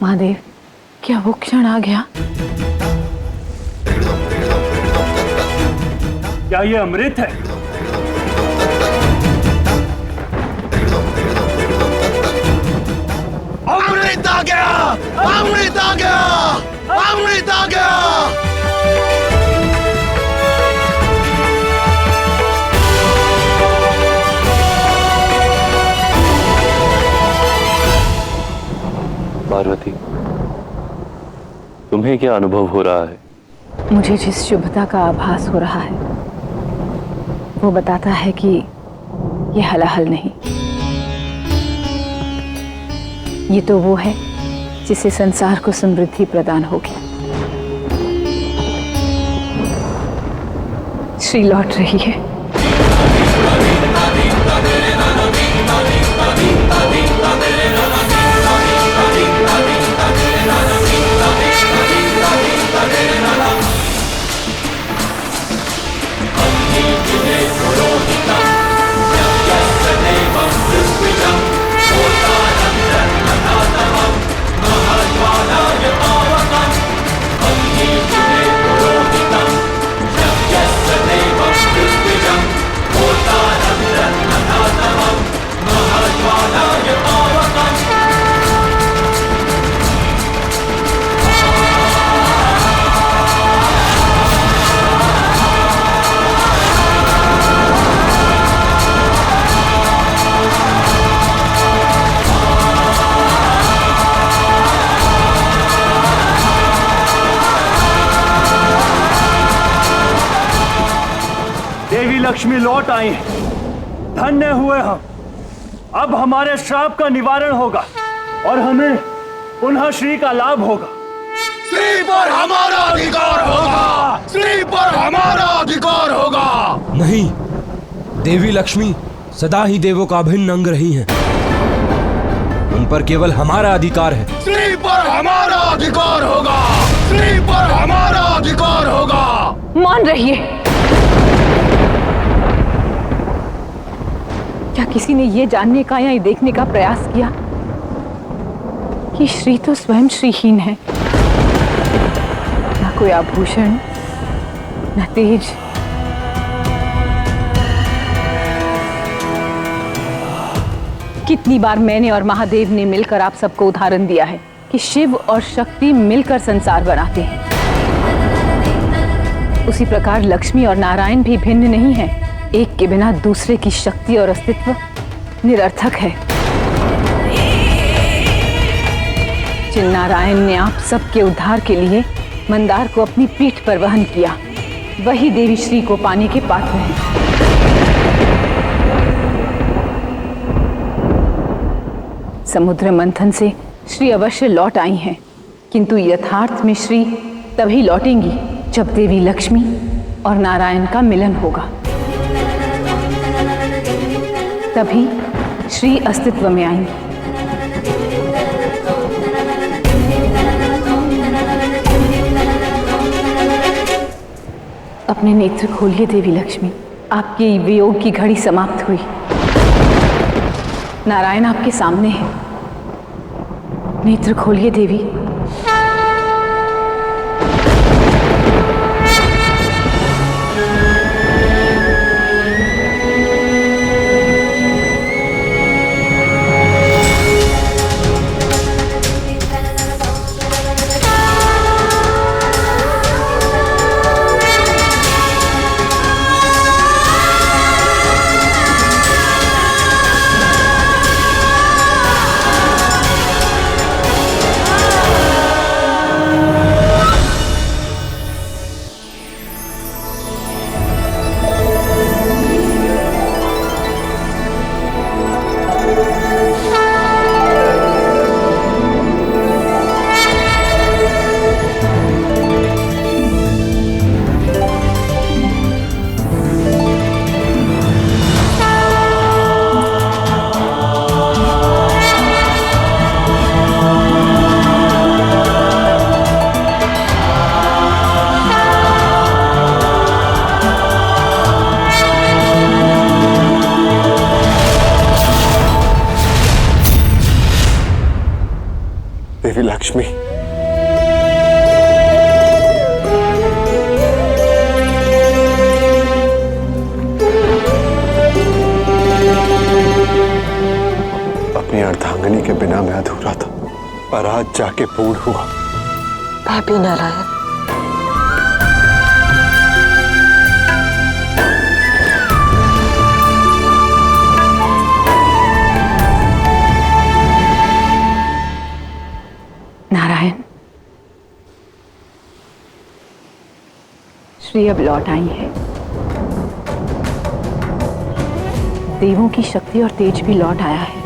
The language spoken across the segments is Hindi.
महादेव, क्या वो क्षण आ गया? क्या ये अमृत है? अमृत आ गया! अमृत आ गया! अमृत आ गया! पार्वती, तुम्हें क्या अनुभव हो रहा है? मुझे जिस शुभता का आभास हो रहा है वो बताता है कि ये हलाहल नहीं, ये तो वो है जिससे संसार को समृद्धि प्रदान होगी। श्री लौट रही है। देवी लक्ष्मी लौट आई हैं। धन्य हुए हम। अब हमारे श्राप का निवारण होगा और हमें पुनः श्री का लाभ होगा। श्री पर हमारा अधिकार होगा! श्री पर हमारा अधिकार होगा! नहीं, देवी लक्ष्मी सदा ही देवों का अभिन्न अंग रही हैं। उन पर केवल हमारा अधिकार है। श्री पर हमारा अधिकार होगा! श्री पर हमारा अधिकार होगा! मौन रहिए। क्या किसी ने ये जानने का या ये देखने का प्रयास किया कि श्री तो स्वयं श्रीहीन है? न कोई आभूषण, न तेज, कितनी बार मैंने और महादेव ने मिलकर आप सबको उदाहरण दिया है कि शिव और शक्ति मिलकर संसार बनाते हैं। उसी प्रकार लक्ष्मी और नारायण भी भिन्न नहीं है। एक के बिना दूसरे की शक्ति और अस्तित्व निरर्थक है। जिन नारायण ने आप सबके उद्धार के लिए मंदार को अपनी पीठ पर वहन किया, वही देवी श्री को पाने के पात्र हैं। समुद्र मंथन से श्री अवश्य लौट आई हैं, किंतु यथार्थ में श्री तभी लौटेंगी जब देवी लक्ष्मी और नारायण का मिलन होगा। तभी श्री अस्तित्व में आएंगी। अपने नेत्र खोलिए देवी लक्ष्मी। आपके वियोग की घड़ी समाप्त हुई। नारायण आपके सामने है। नेत्र खोलिए देवी। देवी लक्ष्मी, अपनी अर्धांगिनी के बिना मैं अधूरा था, पर आज जाके पूर्ण हुआ। मैं भी नारायण। नारायण, श्री अब लौट आई है। देवों की शक्ति और तेज भी लौट आया है।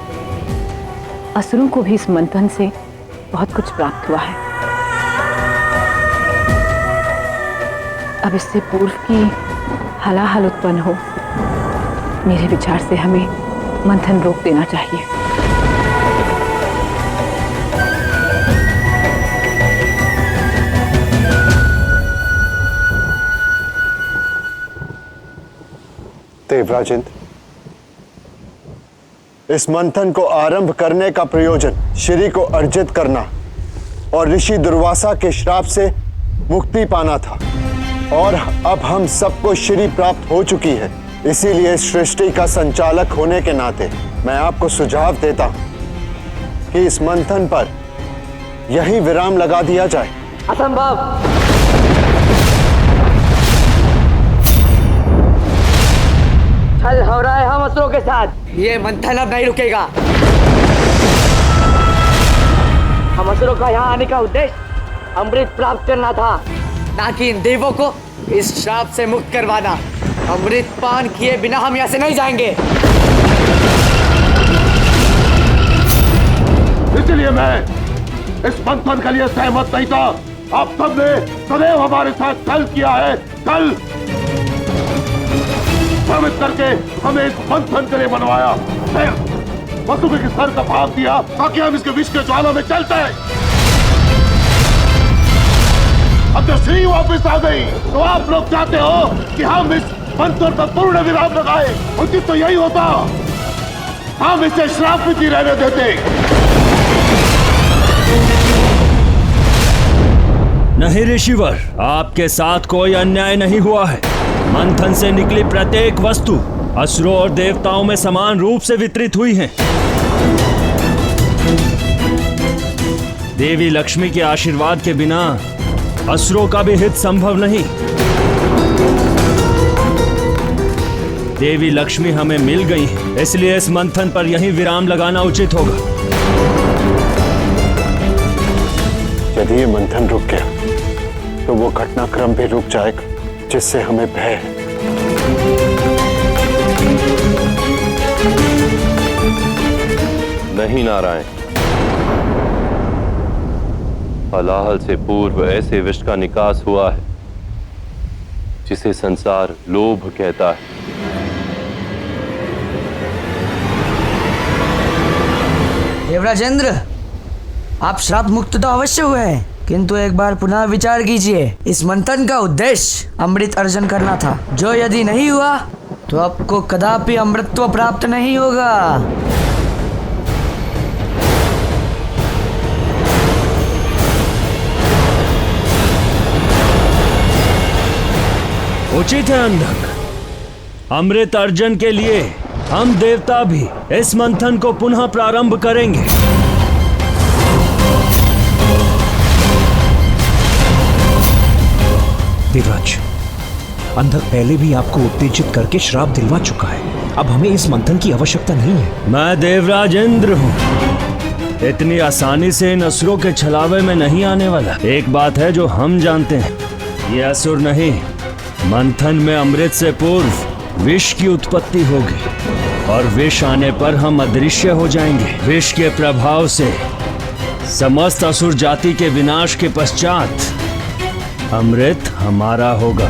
असुरों को भी इस मंथन से बहुत कुछ प्राप्त हुआ है। अब इससे पूर्व की हलाहल उत्पन्न हो, मेरे विचार से हमें मंथन रोक देना चाहिए। देवराजेंद्र, इस मंथन को आरंभ करने का प्रयोजन श्री को अर्जित करना और ऋषि दुर्वासा के श्राप से मुक्ति पाना था, और अब हम सबको श्री प्राप्त हो चुकी है। इसीलिए इस सृष्टि का संचालक होने के नाते मैं आपको सुझाव देता हूं कि इस मंथन पर यही विराम लगा दिया जाए। असंभव। छल हो रहा है हम असुरों के साथ। ये मंथन अब नहीं रुकेगा। हम असुरों का यहाँ आने का उद्देश्य अमृत प्राप्त करना था, ना कि इन देवों को इस श्राप से मुक्त करवाना। अमृत पान किए बिना हम यहाँ से नहीं जाएंगे। इसलिए मैं इस मंथन के लिए सहमत नहीं था। आप सबने सदैव हमारे साथ छल किया है। छल भ्रमित करके हमें इस मंथन के लिए बनवाया, फिर वसुकी के सर का भाग दिया ताकि हम इसके विष के ज्वाला में चलते हैं। अब जब श्री वापस आ गई तो आप लोग चाहते हो कि हम इस मंथन पर पूर्ण विराम लगाए। उचित तो यही होता, हम इसे श्रापित ही रहने देते। नहीं ऋषिवर, आपके साथ कोई अन्याय नहीं हुआ है। मंथन से निकली प्रत्येक वस्तु असुरों और देवताओं में समान रूप से वितरित हुई है। देवी लक्ष्मी के आशीर्वाद के बिना असुरों का भी हित संभव नहीं। देवी लक्ष्मी हमें मिल गई है, इसलिए इस मंथन पर यही विराम लगाना उचित होगा। यदि ये मंथन रुक गया तो वो घटनाक्रम भी रुक जाएगा जिससे हमें भय है। नहीं नारायण, हलाहल से पूर्व ऐसे विष का निकास हुआ है जिसे संसार लोभ कहता है। देवराजेंद्र, आप श्राप मुक्त तो अवश्य हुए हैं, किंतु एक बार पुनः विचार कीजिए। इस मंथन का उद्देश्य अमृत अर्जन करना था, जो यदि नहीं हुआ तो आपको कदापि अमृतत्व प्राप्त नहीं होगा। उचित है अंधक। अमृत अर्जन के लिए हम देवता भी इस मंथन को पुनः प्रारंभ करेंगे। देवराज, अंधक पहले भी आपको उत्तेजित करके श्राप दिलवा चुका है। अब हमें इस मंथन की आवश्यकता नहीं है। मैं देवराज इंद्र हूँ, इतनी आसानी से इन असुरों के छलावे में नहीं आने वाला। एक बात है जो हम जानते हैं, ये असुर नहीं, मंथन में अमृत से पूर्व विष की उत्पत्ति होगी और विष आने पर हम अदृश्य हो जाएंगे। विष के प्रभाव से समस्त असुर जाति के विनाश के पश्चात अमृत हमारा होगा।